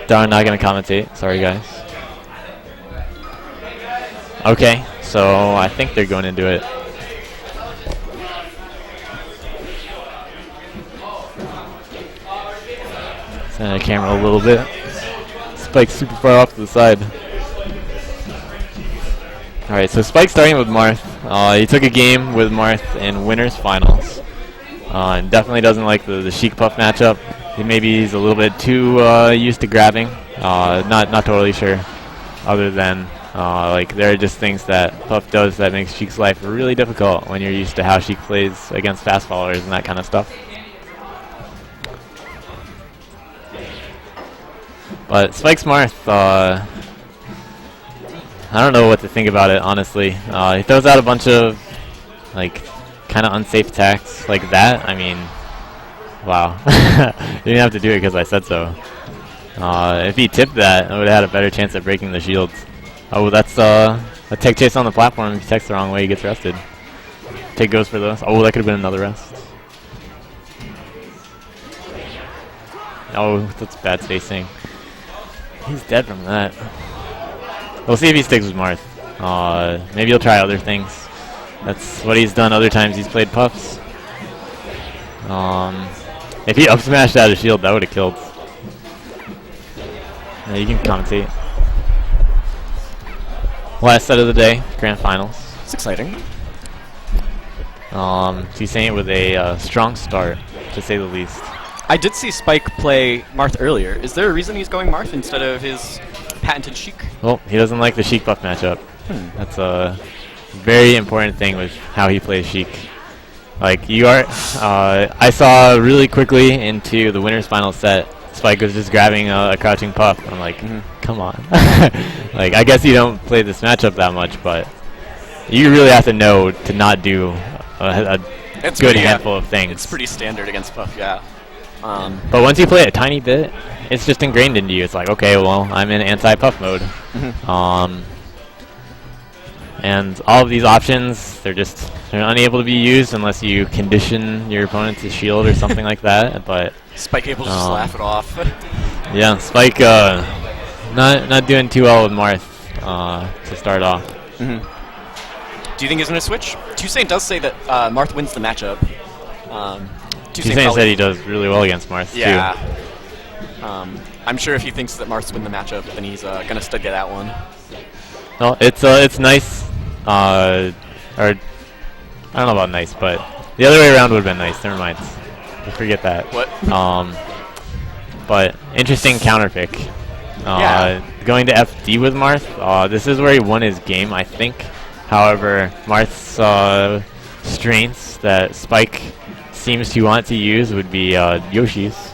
Darn, not gonna commentate. Sorry, guys. Okay, so I think they're going into it. Send the camera a little bit. Spike's super far off to the side. Alright, so Spike's starting with Marth. He took a game with Marth in winners finals. And definitely doesn't like the Jigglypuff matchup. He's a little bit too used to grabbing. Not totally sure. Other than like there are just things that Puff does that makes Sheik's life really difficult when you're used to how Sheik plays against fast followers and that kind of stuff. But Spike's Marth, I don't know what to think about it, honestly. He throws out a bunch of like kind of unsafe attacks like that. I mean, wow. You didn't have to do it because I said so. If he tipped that, I would have had a better chance at breaking the shields. Oh, that's a tech chase on the platform. If he techs the wrong way, he gets rested. Take goes for those. Oh, that could have been another rest. Oh, that's bad spacing. He's dead from that. We'll see if he sticks with Marth. Maybe he'll try other things. That's what he's done other times he's played Puffs. If he up smashed out of shield, that would have killed. Yeah, you can commentate. Last set of the day, grand finals. It's exciting. 2Saint with a strong start, to say the least. I did see Spike play Marth earlier. Is there a reason he's going Marth instead of his patented Sheik? Well, he doesn't like the Jigglypuff matchup. That's a very important thing with how he plays Sheik. Like, I saw really quickly into the winner's final set, Spike was just grabbing a crouching Puff. I'm like, come on. Like, I guess you don't play this matchup that much, but you really have to know to not do a good handful of things. It's pretty standard against Puff, yeah. But once you play it a tiny bit, it's just ingrained into you. It's like, okay, well, I'm in anti-Puff mode. And all of these options, they're unable to be used unless you condition your opponent to shield or something like that. But Spike able to just laugh it off. Yeah, Spike not doing too well with Marth to start off. Do you think he's going to switch? 2Saint does say that Marth wins the matchup. 2Saint said he does really well against Marth, too. I'm sure if he thinks that Marth's win the matchup, then he's going to study that one. Well, it's nice. Or I don't know about nice, but the other way around would have been nice. Never mind. Forget that. What? But interesting counter pick. Yeah. Going to FD with Marth. This is where he won his game, I think. However, Marth's strengths that Spike seems to want to use would be Yoshi's.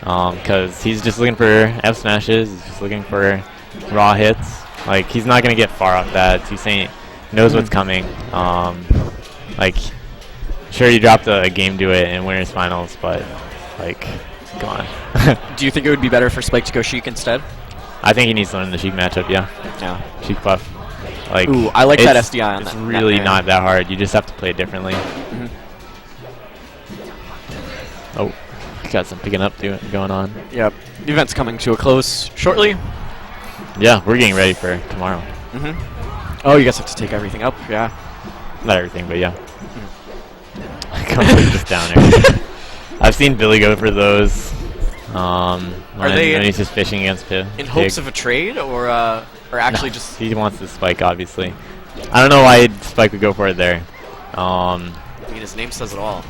Because he's just looking for F smashes. He's just looking for raw hits. Like, he's not going to get far off that. 2Saint knows what's coming. Like, sure, you dropped a game to it in winners finals, but, like, come on. Do you think it would be better for Spike to go Sheik instead? I think he needs to learn the Sheik matchup, yeah. Jigglypuff. Like, ooh, I like that SDI on that. It's really not that hard. You just have to play it differently. Oh, got some picking up going on. Yep. The event's coming to a close shortly. Yeah, we're getting ready for tomorrow. Oh, you guys have to take everything up, yeah. Not everything, but yeah. Come put this down there. I've seen Billy go for those. When he's just fishing against Pig. In hopes of a trade, or actually just... He wants the Spike, obviously. I don't know why Spike would go for it there. I mean, his name says it all.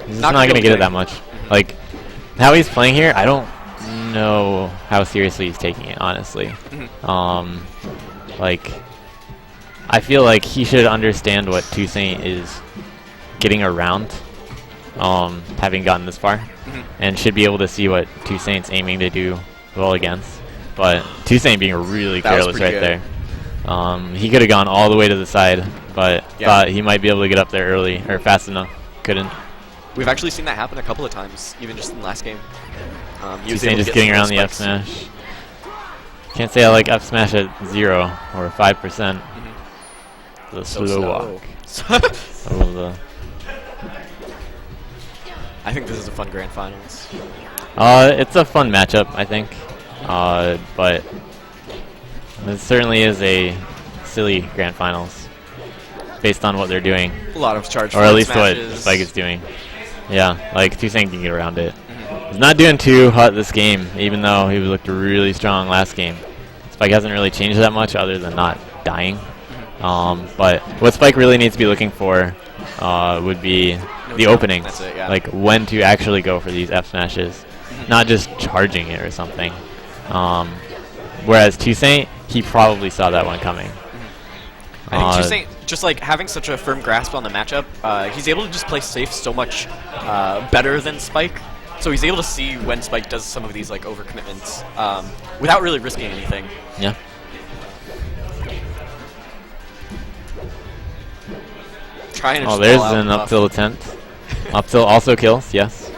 He's not going to get it that much. Like, how he's playing here, I don't know how seriously he's taking it, honestly. Like, I feel like he should understand what 2Saint is getting around, having gotten this far, and should be able to see what 2Saint's aiming to do well against. But 2Saint being really careless right there. He could have gone all the way to the side, but thought he might be able to get up there early, or fast enough. Couldn't. We've actually seen that happen a couple of times, even just in the last game. 2Saint just getting around the F smash. Can't say I like F smash at 0 or 5%. The slow walk. I think this is a fun grand finals. It's a fun matchup, I think. But it certainly is a silly grand finals based on what they're doing. A lot of charge, or at least smashes. What Spike is doing. Yeah, like 2Saint can get around it. He's not doing too hot this game, even though he looked really strong last game. Spike hasn't really changed that much other than not dying. But what Spike really needs to be looking for would be the openings. That's it, yeah. Like when to actually go for these F smashes, not just charging it or something. Whereas 2Saint, he probably saw that one coming. I think 2Saint, just like having such a firm grasp on the matchup, he's able to just play safe so much better than Spike. So he's able to see when Spike does some of these like overcommitments without really risking anything. Yeah. Trying to There's an up tilt attempt. Up tilt also kills, yes.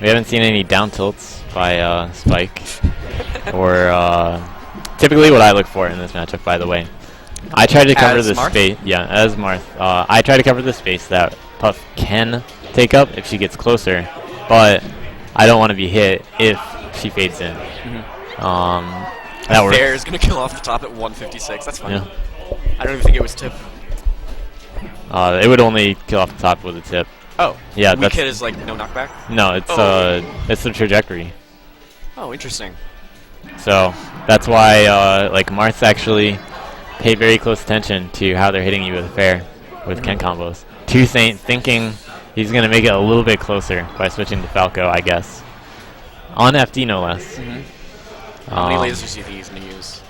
We haven't seen any down tilts by Spike. Or typically what I look for in this matchup, by the way. I try to cover the space. Yeah, as Marth. I try to cover the space that Puff can take up if she gets closer, but I don't want to be hit if she fades in. That works. Fair is going to kill off the top at 156. That's fine. Yeah. I don't even think it was tip. It would only kill off the top with a tip. Oh. Yeah, weak hit is like no knockback? No, it's it's the trajectory. Oh, interesting. So that's why like Marth actually pay very close attention to how they're hitting you with fair with Ken combos. 2Saint thinking he's going to make it a little bit closer by switching to Falco, I guess. On FD, no less. How many lasers do you think he's going to use?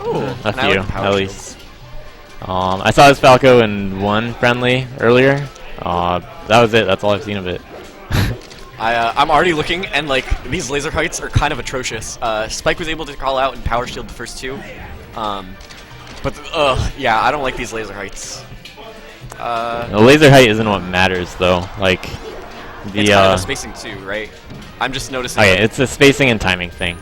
Ooh, a few, at least. I saw his Falco in one friendly earlier. That was it. That's all I've seen of it. I'm already looking, and like these laser heights are kind of atrocious. Spike was able to call out and power shield the first two. But yeah, I don't like these laser heights. The laser height isn't what matters, though. Like the it's kind of spacing too, right? I'm just noticing. Okay, it's a spacing and timing thing.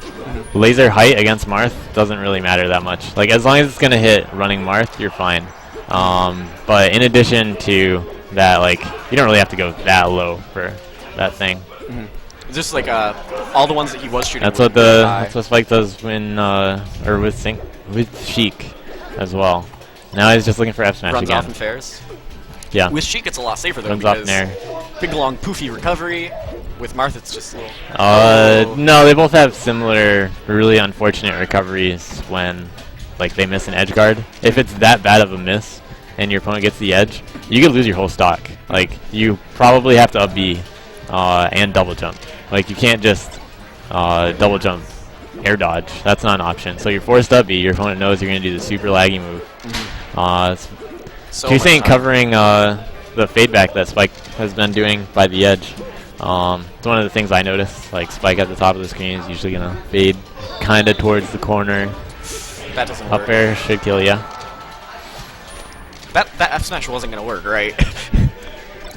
Laser height against Marth doesn't really matter that much. Like as long as it's gonna hit running Marth, you're fine. But in addition to that, like you don't really have to go that low for that thing. Just like all the ones that he was shooting. That's what Spike does when or with Sheik as well. Now he's just looking for F smash runs again. Off in fairs. Yeah. With Sheik, it's a lot safer though Runs off because Nair. big long poofy recovery. With Marth, it's just a little. No, they both have similar, really unfortunate recoveries when, like, they miss an edge guard. If it's that bad of a miss and your opponent gets the edge, you could lose your whole stock. Like, you probably have to up B and double jump. Like, you can't just double jump air dodge. That's not an option. So you're forced up B. Your opponent knows you're going to do the super laggy move. So 2Saint covering the fade back that Spike has been doing by the edge. It's one of the things I noticed. Like Spike at the top of the screen is usually gonna fade kind of towards the corner. That doesn't work. Up air should kill ya. That F smash wasn't gonna work, right?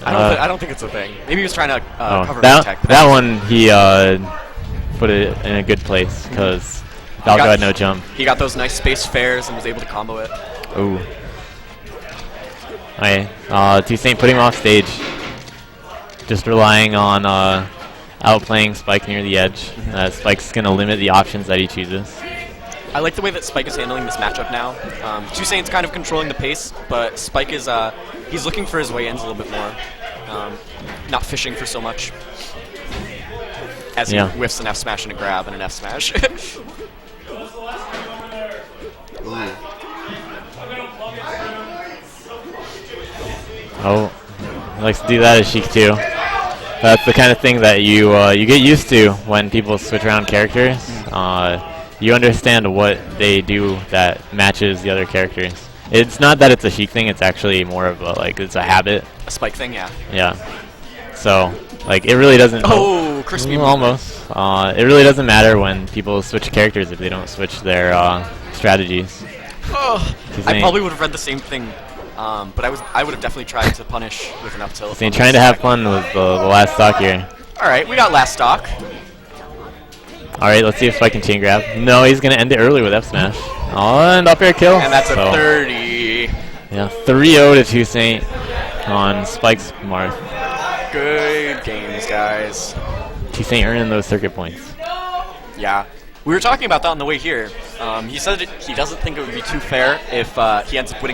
I don't think it's a thing. Maybe he was trying to cover that attack. That one he put it in a good place because Falco had no jump. He got those nice space fairs and was able to combo it. Ooh. Okay. 2Saint putting him off stage. Just relying on outplaying Spike near the edge. Spike's going to limit the options that he chooses. I like the way that Spike is handling this matchup now. 2Saint's kind of controlling the pace, but Spike is he's looking for his way ins a little bit more. Not fishing for so much. As he whiffs an F smash and a grab and an F smash. Oh, he likes to do that as Sheik too. That's the kind of thing that you get used to when people switch around characters. You understand what they do that matches the other characters. It's not that it's a Sheik thing. It's actually more of a it's a habit. A Spike thing, yeah. Yeah. So like it really doesn't. Oh, crispy. Almost. It really doesn't matter when people switch characters if they don't switch their strategies. Oh, I probably would have read the same thing. But I would have definitely tried to punish with an up tilt. So trying to have fun with the last stock here. Alright, we got last stock. Alright, let's see if Spike can chain grab. No, he's going to end it early with F smash. Oh, and up air kill. And that's a 30. Yeah, 3-0 to 2Saint on Spike's Marth. Good games, guys. 2Saint earning those circuit points. Yeah. We were talking about that on the way here. He said he doesn't think it would be too fair if he ends up winning